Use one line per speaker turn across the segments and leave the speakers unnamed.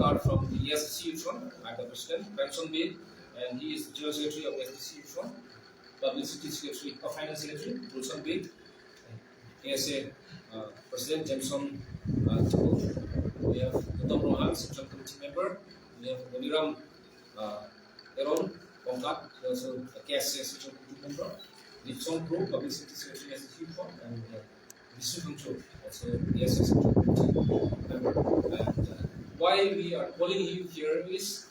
are from the SDC front. I'm the president, Benson Bill, and he is General Secretary of SDC front. Publicity Secretary, Finance Secretary, Wilson Bill. KSA President Jameson Chico. We have Dr. Rohan, Central Committee member. We have Boniram Eron Pongkat, also a KSA Central Committee member. Nipson Pro, Publicity Secretary SDC front, and Vishnu Control, also KSA Central Committee member. And why we are calling you here is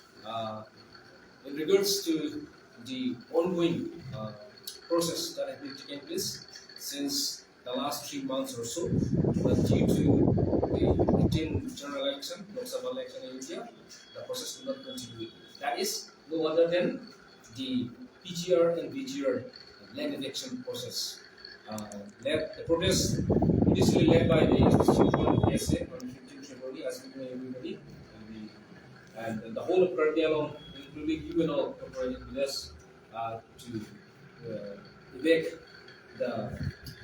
in regards to the ongoing process that has been taking place since the last 3 months or so, but due to the 18th general election, Lok Sabha election in India, the process will not continue. That is no other than the PGR and VGR land election process. The protest initially led by the SDC on 15th February, as we know everybody, and the whole of Kardialong, including you and all, cooperated with us to evict the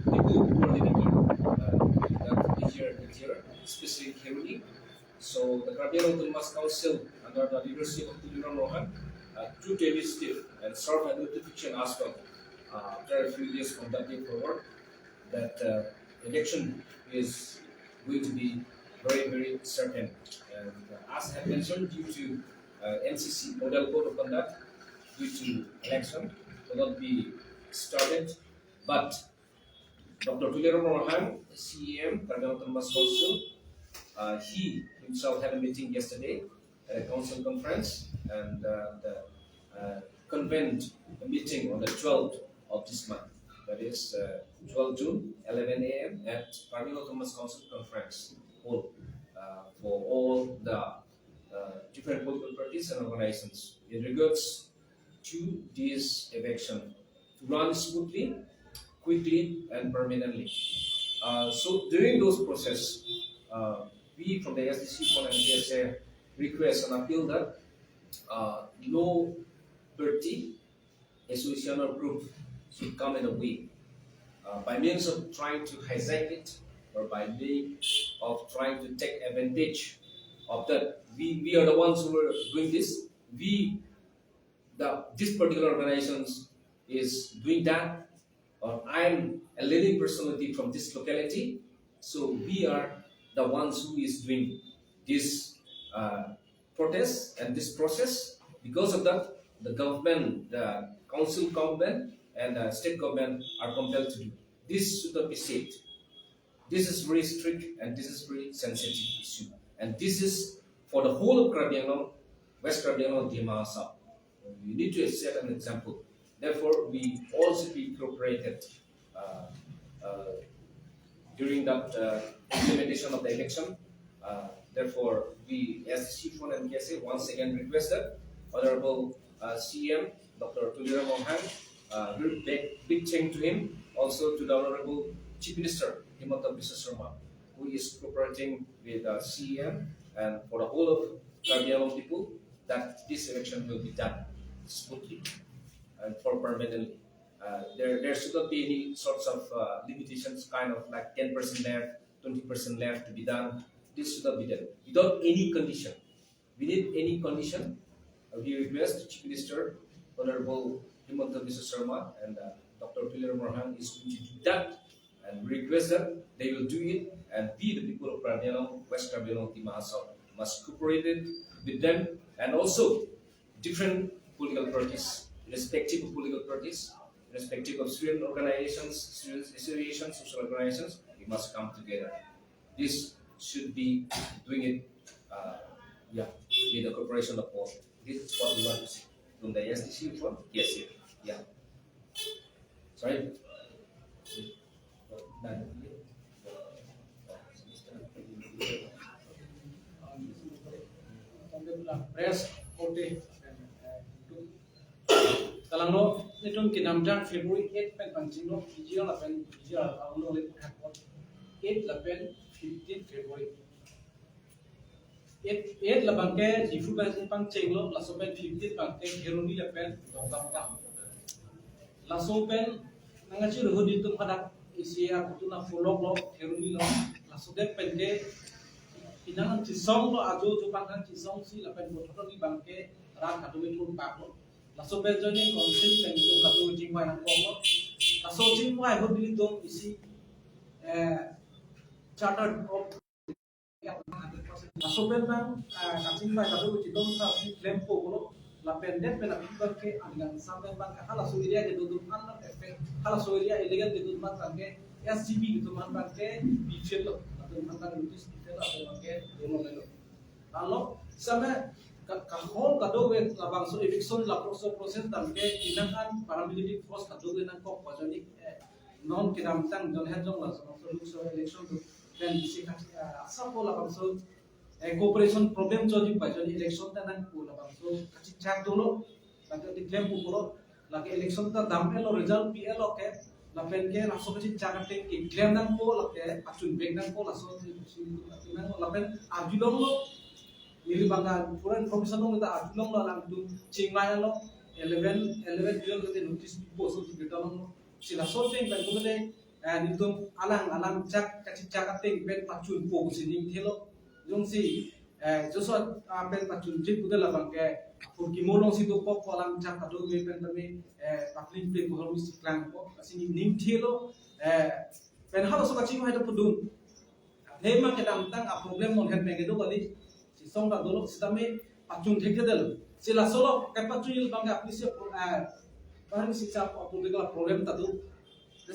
people who are living in here, especially Keruli. So the Kardialong Autonomous Council, under the leadership of Tuliram Rohan, took initiative and served a notification as well after a few days from that day forward that election is going to be very, very certain. And as I have mentioned, due to NCC Model Code of Conduct, due to election will not be started, but Dr. Tuliram Rohan, CEM, Kardialong Autonomous Council, he himself had a meeting yesterday at a council conference and convened a meeting on the 12th of this month, that is 12 June, 11 a.m. at Kardialong Autonomous Council conference hall for all the different political parties and organizations in regards to this election to run smoothly, quickly, and permanently. So during those process, we from the SDC and KSA request and appeal that no party, association, or group should come in a way by means of trying to hijack it or by means of trying to take advantage of that. We are the ones who are doing this. This particular organization is doing that, or I'm a leading personality from this locality, so we are the ones who is doing this protest and this process. Because of that, the government, the council government, and the state government are compelled to do. This should not be said. This is very strict and this is very sensitive issue. And this is for the whole of Kardialong, West Kardialong, Dima South. You need to set an example. Therefore, we all should be cooperated during that implementation of the election. Therefore, we as the Chief One and KSA once again requested Honorable CM Dr. Tuliram Rohan, big thank to him, also to the Honorable Chief Minister Himanta Biswa Sharma, who is cooperating with CM and for the whole of Kardialong people that this election will be done smoothly and for permanently. There should not be any sorts of limitations, kind of like 10% left, 20% left to be done. This should not be done without any condition. We need any condition. We request the Chief Minister, Honorable Himanta Biswa Sharma, and Dr. Tuliram Rohan is going to do that, and we request that they will do it, and we, the people of Kardialong, West Kardialong, Dima South, must cooperate with them, and also different political parties, respective of political parties, respective of student organizations, student associations, social organizations, we must come together. This should be doing it, with the cooperation of all. This is what we want to see from the SDC front. Yes, yeah. Sorry.
Press Kote Kalangno nitong kinamjang February 8 pen pancingno PGR lapen PGR auno le hakot 8 lapen 15 February 8 labangke jifu pang cenglo lasopen 15 pangke Keruni lapen dongkapta lasopen nangachi ruhudi tum hadak isia kutuna fulok lo Keruni lo lasopen pende kinang chisong lo ajo jo pangkang chisong si lapen bototo ni bangke ran katu itu paklo laso bejoni konsil pengitung katu jingwai nang komo laso jingwai ho dili dong isi chartered of laso bejang kacingwai katu jidong sa si lempo lo lapen det pena bangke angan sampai bangke hala suria ke duduk an efek hala suria illegal ke duduk bangke SGB gitu man bangke bifel lo atau bangke notice bifel atau bangke dono lo lalu sama kahol kado we labang so eviction la proses bangke tinangan paramilitary force kado we nang kok pajoni non kinamtang don hajong la so election to then si asa ko labang so cooperation problem jodi pajoni election ta nang ko labang so kachi chak dolo bangke declare ko lagi election ta dampe lo result PL ke lapen ke langsung ke cakate iklan nang ko lake acun beg nang ko langsung nang lapen ajulong lo nili bangga puran profesional kita ajulong lo lang tu cingmai lo 11 dual ke notice post tu kita lo sila sorting kan ko le nitum alang cak cakate ben acun po ko sining thelo jong si joso ben acun jip ko la bangke pour ki molong si do pop alang cak ado me ben tami pakling pe ko halu si klang ko asini ning thelo ben halo so kaching hai to pudun ne ma ke dam tang a problem mon het me ke do bali si song ka dolo sidame pachung theke del sila solo ke pachung bang apni se bahari si chap political problem ta do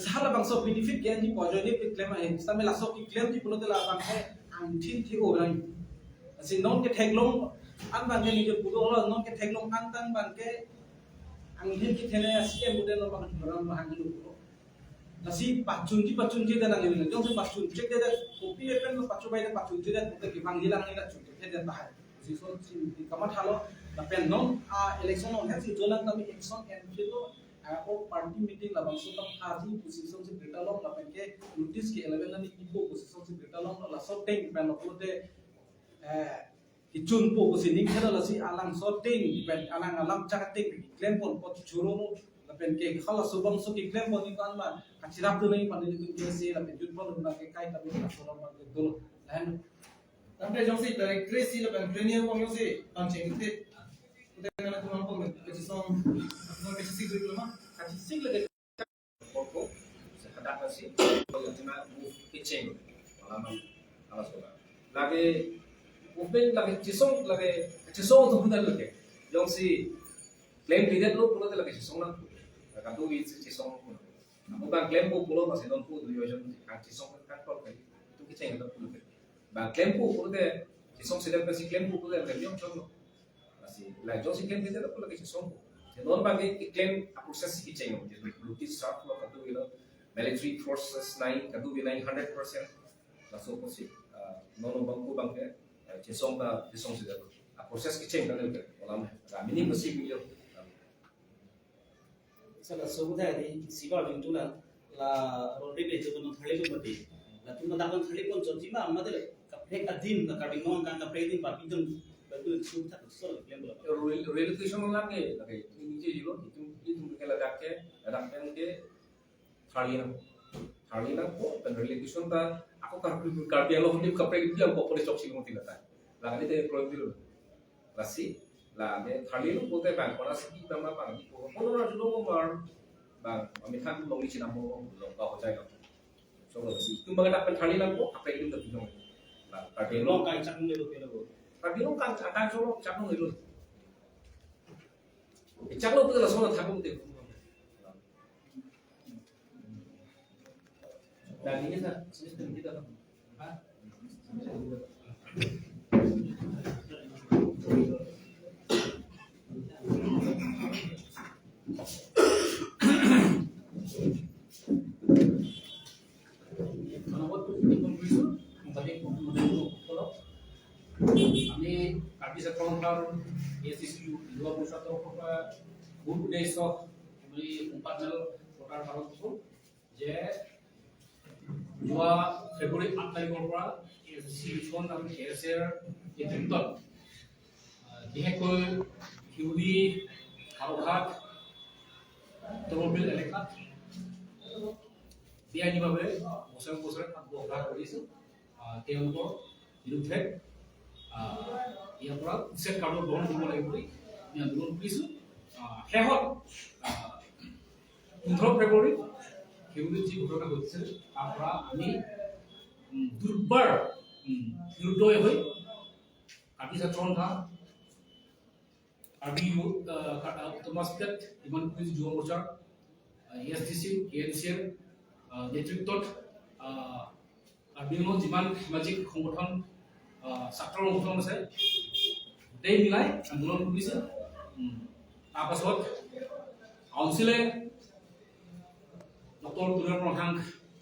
sahala bang so benefit gen di pojoni pe claim ai sidame la so ki claim di pulo de la bang hai ang thin thi o rai asi non ke theklong an bang ke ni je pulo lo non ke theklong an tang bang ke ang hin ki thene asiem bude no bang ram hang lu ko nasi pachun ji dan ang ni jong se pachun je de kopi e pen pachu bai de pachun ji de ko ki bang hilang ni la chu ke de bahai si so si kamat halo la pen non a election on he si jolan tami election en philo o party meeting la bang so tam aji position se betalong la pen ke notice ke 11 ni ipo position se betalong la so teng pen lo de ichun po ko sining khela la si alang so ting ben alang chakating claim pon pot churo mo la pen ke khala subang so ki claim pon ni kan ma kachirap tu nei pandit tu ke se la pen jut pon na ke kai ta be la so ma ke dolo lan
tampe jong si directory si la pen premier ko yo si ang cheng te de na ko ko me ke song no ke si du ma
kachi sing la ke
Poco se hadak si ko yung tina move kitchen alaman alas ko lagi movement lagi chisong tu putar lagi yung si claim period lo pulo lagi chisong na kan tu wi chisong aku bang claim pulo masih non pulo yo kan chisong kan kol kai tu kitchen itu pulo bang claim pulo de chisong sedang kasi claim pulo de yung chong masih la yung si claim period lo lagi chisong non bang claim proses kitchen jadi blue start lo kan tu wi military forces 9 kan tu wi 900% langsung posisi non bang ku bang ke chisong sudah proses kitchen kan itu olam kami ini mesti beliau
sala sobudha di siba bintula la rori be to no thale ko bati la tu na dakon thale kon choti ma amade kapre kadin na kadin non kan kapre din pa pidun betul subtha so claim bola
relocation olam ke lagi ini je jilo itu ke lagake rakpen ke thali na ko dan relocation ta aku karpia lo hindi kapre dia ko police chok sing moti lata lagi te pro dilo lasi la me thali lo bote bang kona siki tama bang di ko kono ra julo mo mar bang ami than lo ni china mo lo ka ho jai no so lo si tu bang dapat thali na ko kapre dim ta dilo la karpia lo
long kai chak ne lo pelo
karpia lo kan akan so lo chak no lo chak lo tu la so na thang mo te dan ini sa sistem kita ha Kami bisa konfirm SSU 21 Good Days of Kami 4 Kota Barat itu je 2 Februari 8 tarik পৰা SSU phone আমি এসের নেতৃত্বত বিশেষকৈ হিউলি হাওঘাট তৰবিল এলেকাত বিয়ানীভাৱে বছৰে বছৰে তাত বসবাস কৰিছিল তেওঁলোকৰ বিৰুদ্ধে ইয়াৰ পৰা উচ্ছেদ কাৰ্য গ্ৰহণ কৰিব লাগিব বুলি আমি আন্দোলন কৰিছোঁ। শেষত 15 ফেব্ৰুৱাৰীত সেইবুলি যি ঘটনা ঘটিছিল তাৰ পৰা আমি দুৰ্বাৰ বিৰুদ্ধ হৈ কাৰ্বি ছাত্ৰ সন্থা কাৰ্বি উত্তৰ ষ্টেট ইমান পুলিচ যুৱ মৰ্চাৰ ASDC KNCৰ নেতৃত্বত কাৰ্বি আংলঙত যিমান সামাজিক সংগঠন ছাত্ৰ সংগঠন আছে গোটেই মিলাই আন্দোলন কৰিছে। তাৰপাছত কাউন্সিলে ডক্টৰ তুলিয়াম ৰহাং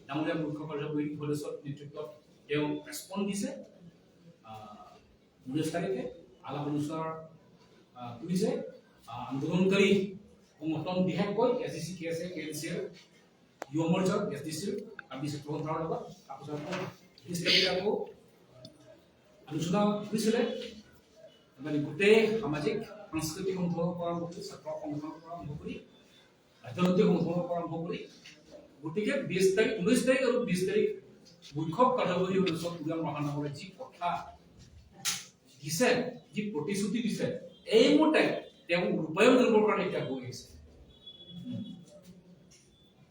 ডাঙৰীয়া মুখ্য কাৰ্যবাহী সদস্যৰ নেতৃত্বত তেওঁ ৰেছপন্স দিছে। 19 তাৰিখে আলাপ আলোচনাৰ কৰিছে। আন্দোলনকাৰী সংগঠন বিশেষকৈ SDC KNCৰ যুৱ মৰ্চাৰ SDCৰ কাৰ্বি ছাত্ৰ সন্থাৰ লগত তাৰপিছত 20 তাৰিখে আকৌ আলোচনা কৰিছিলে। মানে গোটেই সামাজিক সাংস্কৃতিক সংগঠনৰ পৰা আৰম্ভ কৰি ছাত্ৰ সংগঠনৰ পৰা আৰম্ভ কৰি ৰাজনৈতিক সংগঠনৰ পৰা আৰম্ভ কৰি গতিকে 19 তাৰিখ আৰু 20 তাৰিখ মুখ্য কাৰ্যবাহী সদস্য তুলিয়াম ৰহাং ডাঙৰীয়াই যি কথা দিছে, যি প্ৰতিশ্ৰুতি দিছে, এই মতে তেওঁ ৰূপায়ণ কৰিবৰ কাৰণে এতিয়া গৈ আছে।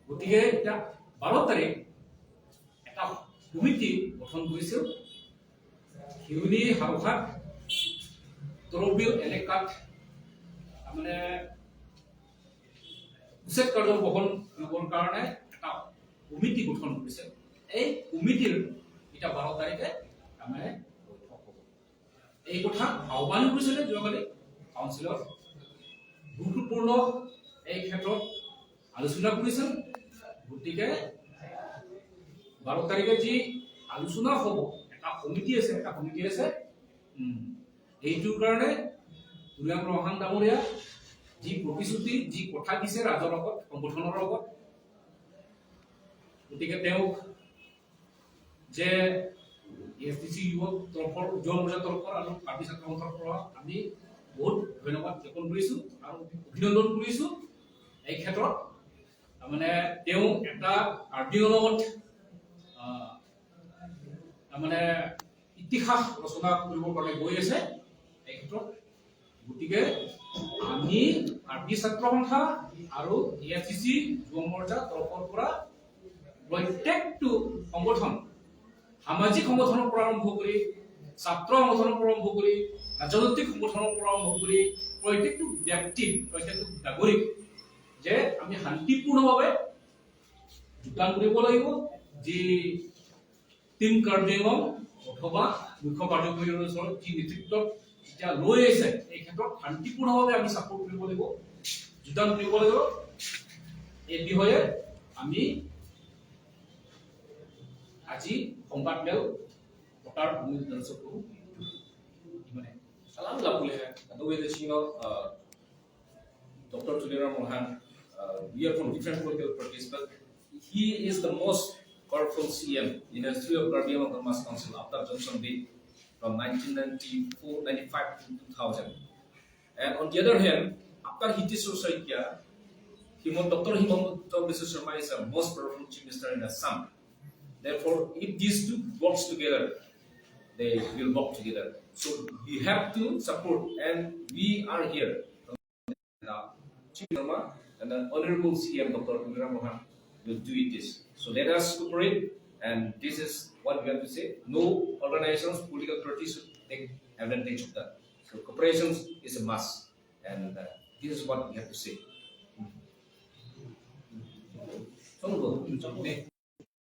গতিকে এতিয়া 12 তাৰিখ এটা সমিতি গঠন কৰিছিল। শিউনি হাওহাট তৰবিল এলেকাত মানে উচ্ছেদ কাৰ্য গ্ৰহণ কৰিবৰ কাৰণে এটা সমিতি গঠন কৰিছে। এই কমিটিৰ এতিয়া 12 তাৰিখে মানে বৈঠক হ'ব। এই কথা আহ্বান কৰিছিলে যোৱাকালি কাউন্সিলৰ। গুৰুত্বপূৰ্ণ এই ক্ষেত্ৰত আলোচনা কৰিছিল। গতিকে 12 তাৰিখে যি আলোচনা হ'ব, এটা সমিতি আছে। এইটোৰ কাৰণে তুলিয়াম ৰহাং ডাঙৰীয়া যি প্ৰতিশ্ৰুতি, যি কথা দিছে ৰাজৰ লগত, সংগঠনৰ লগত, গতিকে তেওঁক যে ASDC যুৱ মৰ্চাৰ তৰফৰ আৰু কাৰ্বি ছাত্ৰ সন্থাৰ পৰা আমি বহুত ধন্যবাদ জ্ঞাপন কৰিছোঁ আৰু অভিনন্দন কৰিছোঁ। এই ক্ষেত্ৰত মানে তেওঁ এটা কাৰ্বি আংলঙত মানে ইতিহাস ৰচনা কৰিবৰ কাৰণে গৈ আছে এই ক্ষেত্ৰত। গতিকে আমি কাৰ্বি ছাত্ৰ সন্থা আৰু ASDC যুৱ মৰ্চাৰ তৰফৰ পৰা প্ৰত্যেকটো সংগঠন, সামাজিক সংগঠনৰ পৰা আৰম্ভ কৰি ছাত্ৰ সংগঠনৰ পৰা আৰম্ভ কৰি ৰাজনৈতিক সংগঠনৰ পৰা আৰম্ভ কৰি প্ৰত্যেকটো ব্যক্তি, প্ৰত্যেকটো নাগৰিক যে আমি শান্তিপূৰ্ণভাৱে যোগদান কৰিব লাগিব। যি টিম কাৰ্বি আংলং অথবা মুখ্য কাৰ্যবাহী সদস্যৰ যি নেতৃত্বত এতিয়া লৈ আছে, এই ক্ষেত্ৰত শান্তিপূৰ্ণভাৱে আমি ছাপোৰ্ট কৰিব লাগিব, যোগদান কৰিব লাগিব। এই বিষয়ে আমি আজি সংবাদমেল পতাৰ অনুৰোধ কৰোঁ।
Salam lah boleh. The way that Dr. Tuliaram Rhaang, we are from different political parties, but he is the most powerful CM in the history of Karbi Anglong Autonomous Council after Johnson Bay from 1995 to 2000. And on the other hand, after Hitesh Saikia, Dr. Himanta Biswa Sharma is the most powerful chief minister in Assam. Therefore, if these two works together, they will work together. So we have to support, and we are here. Chief Sharma and the Honorable CM Dr. Tuliaram Rhaang will do this. So let us cooperate, and this is what we have to say. No organizations, political parties should take advantage of that. So cooperation is a must, and this is what we have to say.